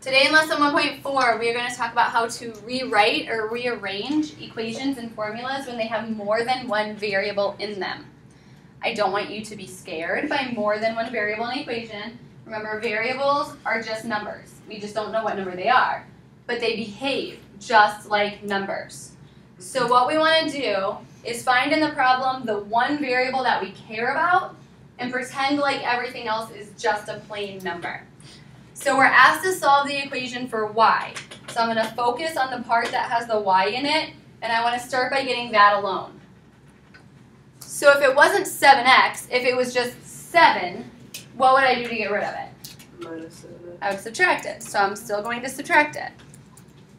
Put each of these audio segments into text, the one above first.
Today in lesson 1.4, we are going to talk about how to rewrite or rearrange equations and formulas when they have more than one variable in them. I don't want you to be scared by more than one variable in an equation. Remember, variables are just numbers. We just don't know what number they are, but they behave just like numbers. So what we want to do is find in the problem the one variable that we care about and pretend like everything else is just a plain number. So we're asked to solve the equation for y. So I'm going to focus on the part that has the y in it, and I want to start by getting that alone. So if it wasn't 7x, if it was just 7, what would I do to get rid of it? Minus 7. I would subtract it. So I'm still going to subtract it.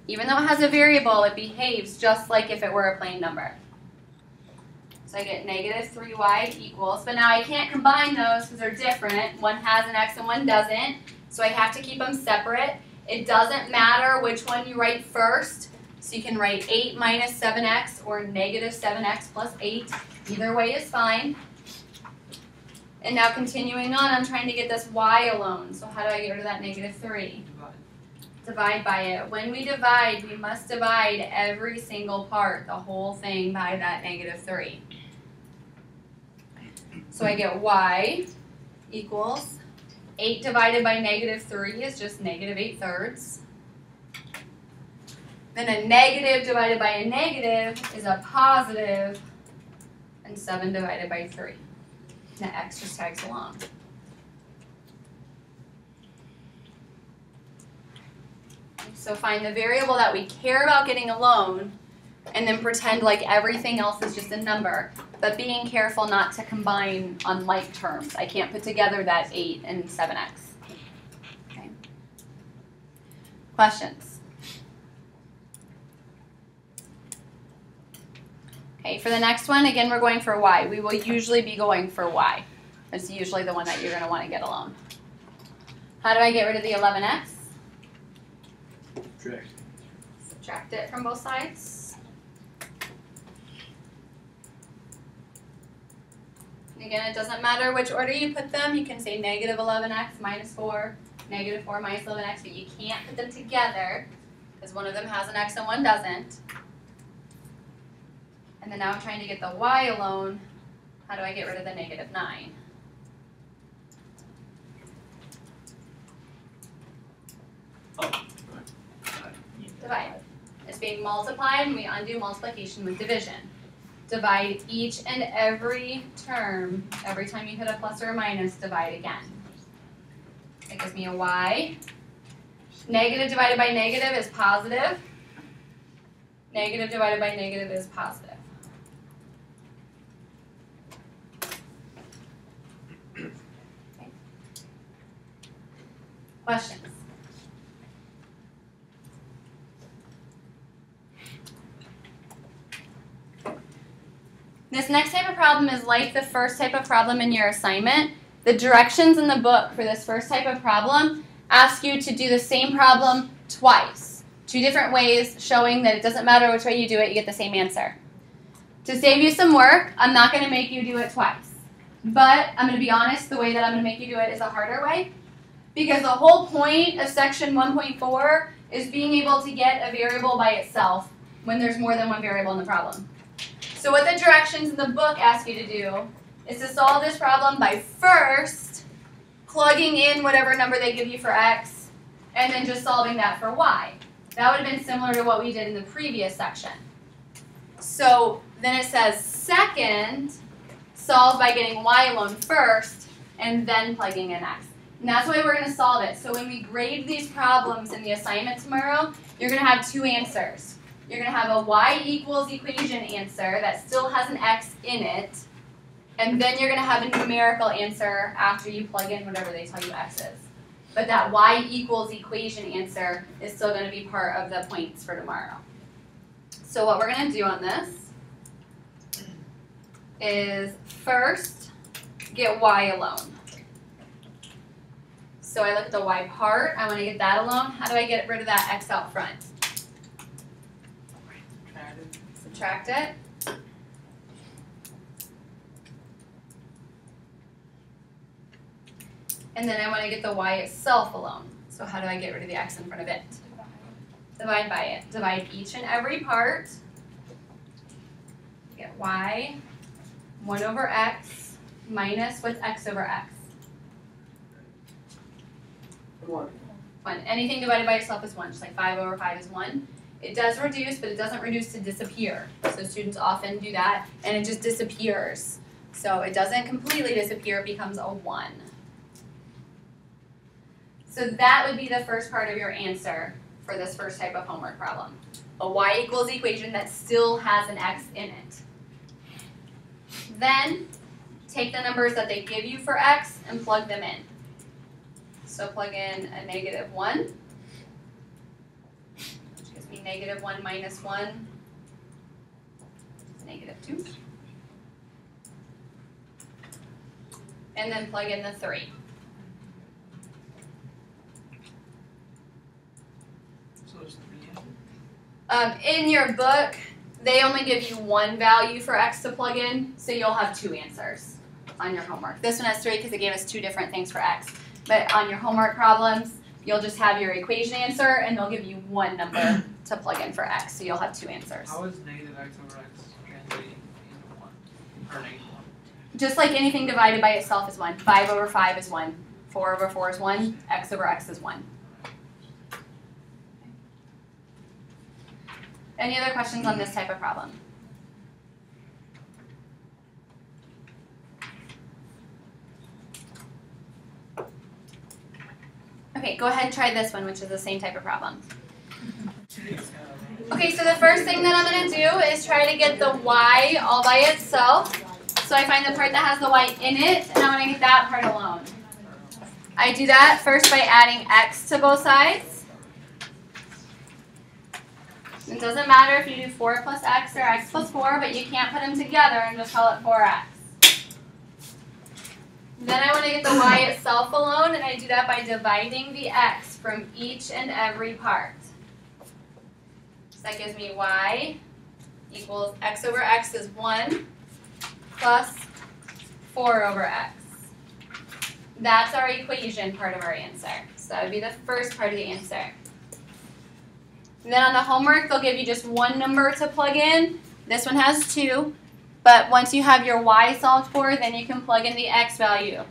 Even though it has a variable, it behaves just like if it were a plain number. So I get negative 3y equals, but now I can't combine those because they're different. One has an x and one doesn't. So I have to keep them separate. It doesn't matter which one you write first. So you can write 8 minus 7x or negative 7x plus 8. Either way is fine. And now continuing on, I'm trying to get this y alone. So how do I get rid of that negative 3? Divide by it. When we divide, we must divide every single part, the whole thing, by that negative 3. So I get y equals 8 divided by negative 3 is just negative 8/3. Then a negative divided by a negative is a positive, and 7 divided by 3. And the x just tags along. So find the variable that we care about getting alone, and then pretend like everything else is just a number, but being careful not to combine on like terms. I can't put together that 8 and 7x. Okay. Questions? Okay, for the next one, again, we're going for y. We will usually be going for y. That's usually the one that you're going to want to get alone. How do I get rid of the 11x? Subtract it from both sides. And again, it doesn't matter which order you put them. You can say negative 11x minus 4, negative 4 minus 11x, but you can't put them together because one of them has an x and one doesn't. And then now I'm trying to get the y alone. How do I get rid of the negative 9? Divide. It's being multiplied, and we undo multiplication with division. Divide each and every term. Every time you hit a plus or a minus, divide again. That gives me a y. Negative divided by negative is positive. Negative divided by negative is positive. Okay. Questions? This next type of problem is like the first type of problem in your assignment. The directions in the book for this first type of problem ask you to do the same problem twice. 2 different ways, showing that it doesn't matter which way you do it, you get the same answer. To save you some work, I'm not going to make you do it twice. But I'm going to be honest, the way that I'm going to make you do it is a harder way. Because the whole point of section 1.4 is being able to get a variable by itself when there's more than one variable in the problem. So what the directions in the book ask you to do is to solve this problem by first plugging in whatever number they give you for x, and then just solving that for y. That would have been similar to what we did in the previous section. So then it says second, solve by getting y alone first, and then plugging in x. And that's the way we're going to solve it. So when we grade these problems in the assignment tomorrow, you're going to have 2 answers. You're going to have a y equals equation answer that still has an x in it, and then you're going to have a numerical answer after you plug in whatever they tell you x is. But that y equals equation answer is still going to be part of the points for tomorrow. So what we're going to do on this is first get y alone. So I look at the y part, I want to get that alone. How do I get rid of that x out front? Subtract it. And then I want to get the y itself alone. So how do I get rid of the x in front of it? Divide by it. Divide each and every part. Get y, 1 over x, minus what's x over x? 1. 1. Anything divided by itself is 1, just like 5 over 5 is 1. It does reduce, but it doesn't reduce to disappear. So students often do that, and it just disappears. So it doesn't completely disappear, it becomes a 1. So that would be the first part of your answer for this first type of homework problem. A y equals equation that still has an x in it. Then, take the numbers that they give you for x and plug them in. So plug in a -1, which gives me -1 minus 1, -2. And then plug in the 3. So there's 3 in your book, they only give you 1 value for x to plug in, so you'll have 2 answers on your homework. This one has 3 because it gave us 2 different things for x. But on your homework problems, you'll just have your equation answer, and they'll give you 1 number to plug in for x, so you'll have 2 answers. How is negative x over x translating into 1? Or -1? Just like anything divided by itself is 1. 5 over 5 is 1. 4 over 4 is 1. X over x is 1. Any other questions on this type of problem? Okay, go ahead and try this one, which is the same type of problem. Okay, so the first thing that I'm going to do is try to get the y all by itself. So I find the part that has the y in it, and I want to get that part alone. I do that first by adding x to both sides. It doesn't matter if you do 4 plus x or x plus 4, but you can't put them together and just call it 4x. Then I want to get the y itself alone, and I do that by dividing the x from each and every part. So that gives me y equals x over x is 1 plus 4 over x. That's our equation part of our answer. So that would be the first part of the answer. And then on the homework, they'll give you just 1 number to plug in. This one has 2. But once you have your y solved for, then you can plug in the x value.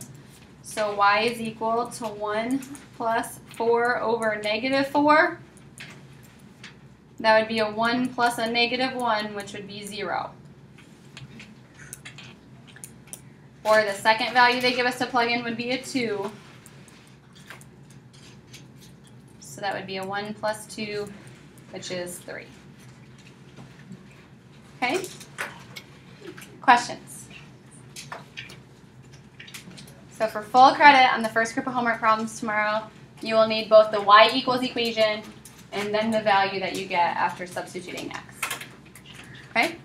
So y is equal to 1 plus 4 over -4. That would be a 1 plus a -1, which would be 0. Or the second value they give us to plug in would be a 2. So that would be a 1 plus 2, which is 3. Okay? Questions? So for full credit on the first group of homework problems tomorrow, you will need both the y equals equation and then the value that you get after substituting x. Okay?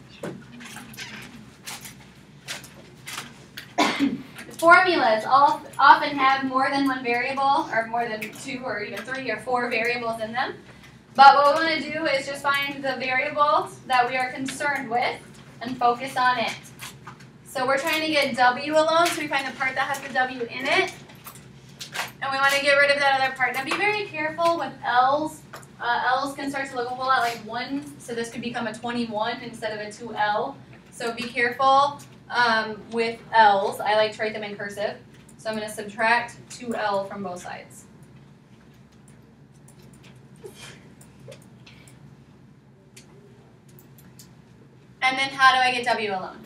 The formulas all often have more than 1 variable, or more than 2 or even 3 or 4 variables in them. But what we want to do is just find the variables that we are concerned with and focus on it. So we're trying to get w alone, so we find the part that has the w in it. And we want to get rid of that other part. Now be very careful with l's. L's can start to look a whole lot like 1, so this could become a 21 instead of a 2l. So be careful with l's. I like to write them in cursive. So I'm going to subtract 2l from both sides. And then how do I get w alone?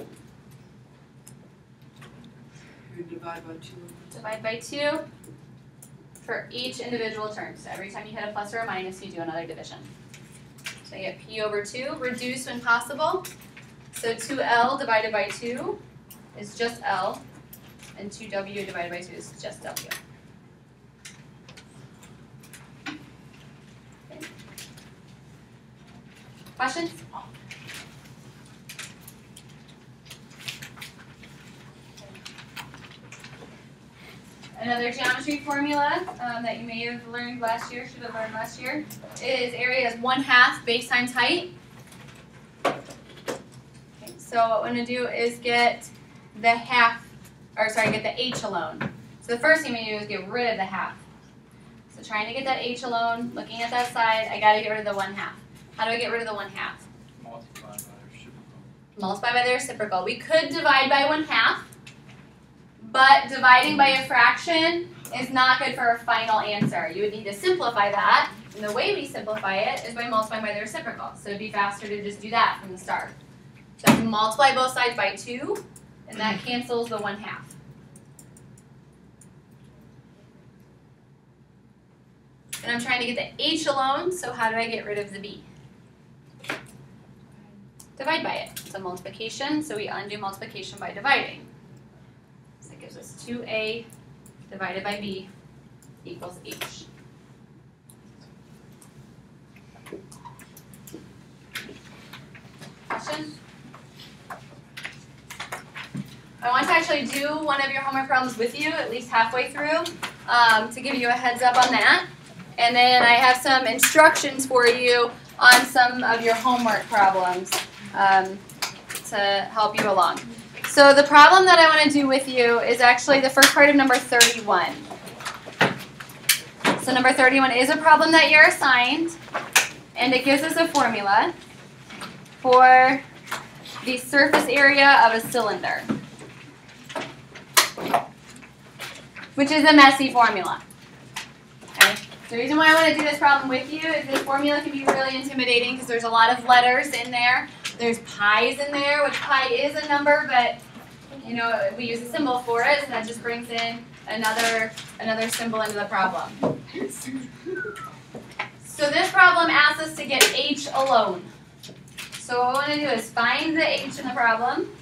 You divide by 2. Divide by 2 for each individual term. So every time you hit a plus or a minus, you do another division. So I get p over 2, reduce when possible. So 2l divided by 2 is just l, and 2w divided by 2 is just w. Okay. Questions? Another geometry formula that you may have learned last year, should have learned last year, is area is 1/2 base times height. Okay, so what we're going to do is get the half, or sorry, get the h alone. So the first thing we do is get rid of the half. So trying to get that h alone, looking at that side, I got to get rid of the 1/2. How do I get rid of the 1/2? Multiply by their reciprocal. Multiply by the reciprocal. We could divide by 1/2, but dividing by a fraction is not good for a final answer. You would need to simplify that, and the way we simplify it is by multiplying by the reciprocal. So it'd be faster to just do that from the start. So I can multiply both sides by 2, and that cancels the 1/2. And I'm trying to get the h alone, so how do I get rid of the b? Divide by it. It's a multiplication, so we undo multiplication by dividing. So that gives us 2a divided by b equals h. Question? I want to actually do one of your homework problems with you, at least halfway through, to give you a heads up on that. And then I have some instructions for you on some of your homework problems to help you along. So the problem that I want to do with you is actually the first part of number 31. So number 31 is a problem that you're assigned, and it gives us a formula for the surface area of a cylinder, which is a messy formula. Okay? The reason why I want to do this problem with you is this formula can be really intimidating because there's a lot of letters in there. There's pi's in there, which pi is a number, but you know we use a symbol for it, so that just brings in another symbol into the problem. So this problem asks us to get h alone. So what we want to do is find the h in the problem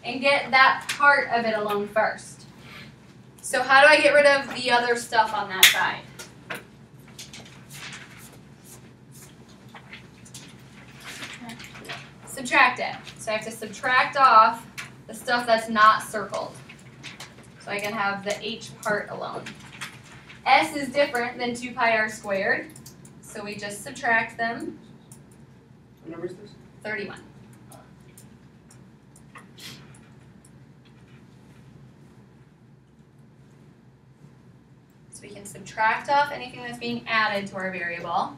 and get that part of it alone first. So how do I get rid of the other stuff on that side? Subtract it. So I have to subtract off the stuff that's not circled. So I can have the h part alone. S is different than 2 pi r squared, so we just subtract them. What number is this? 31. So we can subtract off anything that's being added to our variable.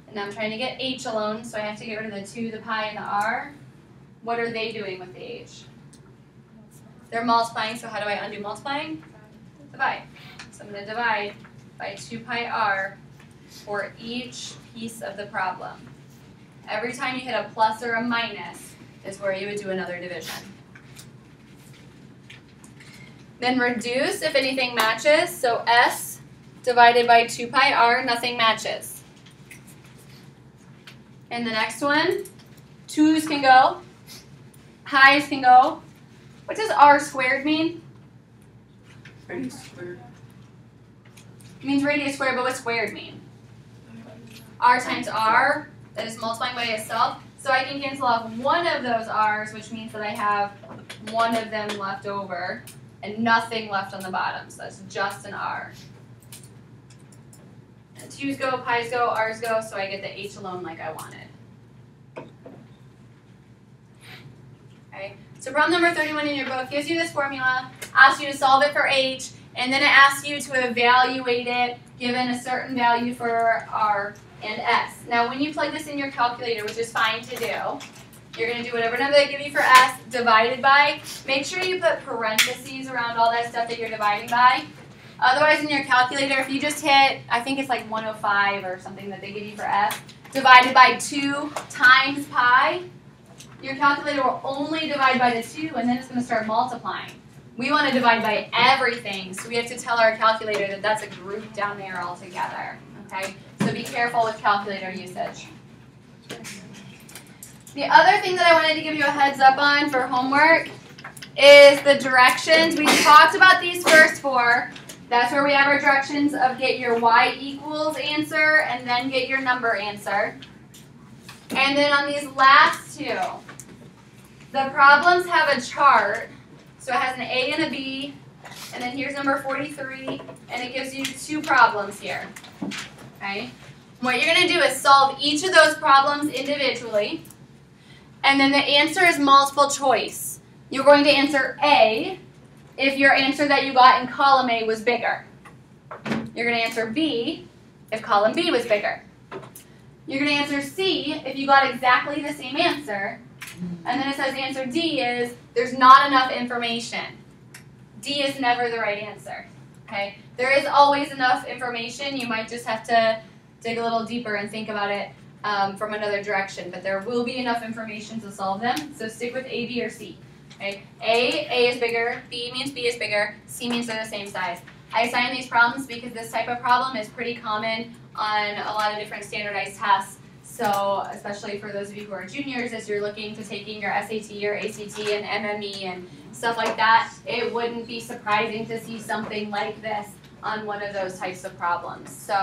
And now I'm trying to get h alone, so I have to get rid of the 2, the pi, and the r. What are they doing with the h? They're multiplying, so how do I undo multiplying? Divide. So I'm going to divide by 2 pi r for each piece of the problem. Every time you hit a plus or a minus is where you would do another division. Then reduce if anything matches. So s divided by 2 pi r, nothing matches. And the next one, 2's can go, pi's can go. What does r squared mean? Radius squared. It means radius squared, but what squared mean? R times r, that is multiplying by itself. So I can cancel off one of those r's, which means that I have one of them left over and nothing left on the bottom. So that's just an r. And 2's go, pi's go, r's go, so I get the h alone like I wanted. Okay. So problem number 31 in your book gives you this formula, asks you to solve it for h, and then it asks you to evaluate it given a certain value for r and s. Now when you plug this in your calculator, which is fine to do, you're going to do whatever number they give you for s divided by. Make sure you put parentheses around all that stuff that you're dividing by. Otherwise in your calculator, if you just hit, I think it's like 105 or something that they give you for s, divided by 2 times pi, your calculator will only divide by the 2, and then it's going to start multiplying. We want to divide by everything, so we have to tell our calculator that that's a group down there altogether. Okay? So be careful with calculator usage. The other thing that I wanted to give you a heads up on for homework is the directions. We talked about these first 4. That's where we have our directions of get your y equals answer and then get your number answer. And then on these last 2, the problems have a chart. So it has an A and a B, and then here's number 43, and it gives you 2 problems here. Okay? What you're going to do is solve each of those problems individually, and then the answer is multiple choice. You're going to answer A if your answer that you got in column A was bigger. You're going to answer B if column B was bigger. You're going to answer C if you got exactly the same answer. And then it says answer D is there's not enough information. D is never the right answer. Okay? There is always enough information. You might just have to dig a little deeper and think about it from another direction. But there will be enough information to solve them. So stick with A, B, or C. Okay? A is bigger. B means B is bigger. C means they're the same size. I assign these problems because this type of problem is pretty common on a lot of different standardized tests. So especially for those of you who are juniors, as you're looking to taking your SAT or ACT and MME and stuff like that, it wouldn't be surprising to see something like this on one of those types of problems. So,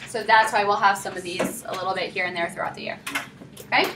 so that's why we'll have some of these a little bit here and there throughout the year. Okay?